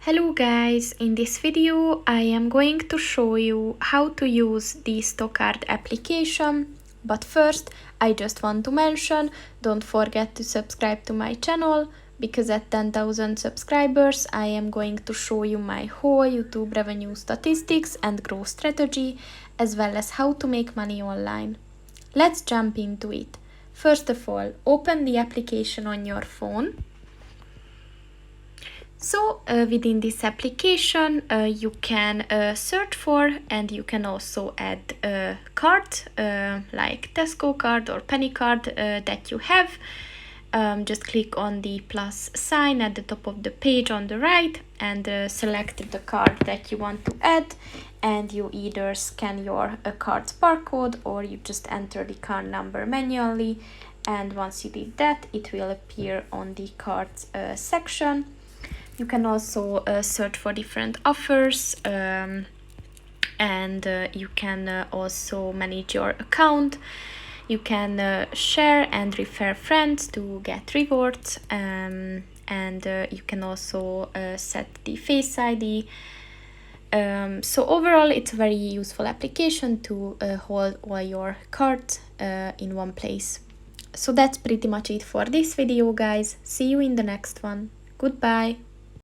Hello guys, in this video I am going to show you how to use the Stocard application. But first I just want to mention, don't forget to subscribe to my channel, because at 10,000 subscribers I am going to show you my whole YouTube revenue statistics and growth strategy, as well as how to make money online. Let's jump into it. First of all, open the application on your phone. So within this application you can search for, and you can also add a card like Tesco card or Penny card that you have. Just click on the plus sign at the top of the page on the right and select the card that you want to add, and you either scan your card's barcode or you just enter the card number manually, and once you did that it will appear on the cards section. You can also search for different offers, and you can also manage your account. You can share and refer friends to get rewards, and you can also set the Face ID. So overall it's a very useful application to hold all your cards in one place. So that's pretty much it for this video, guys. See you in the next one. Goodbye.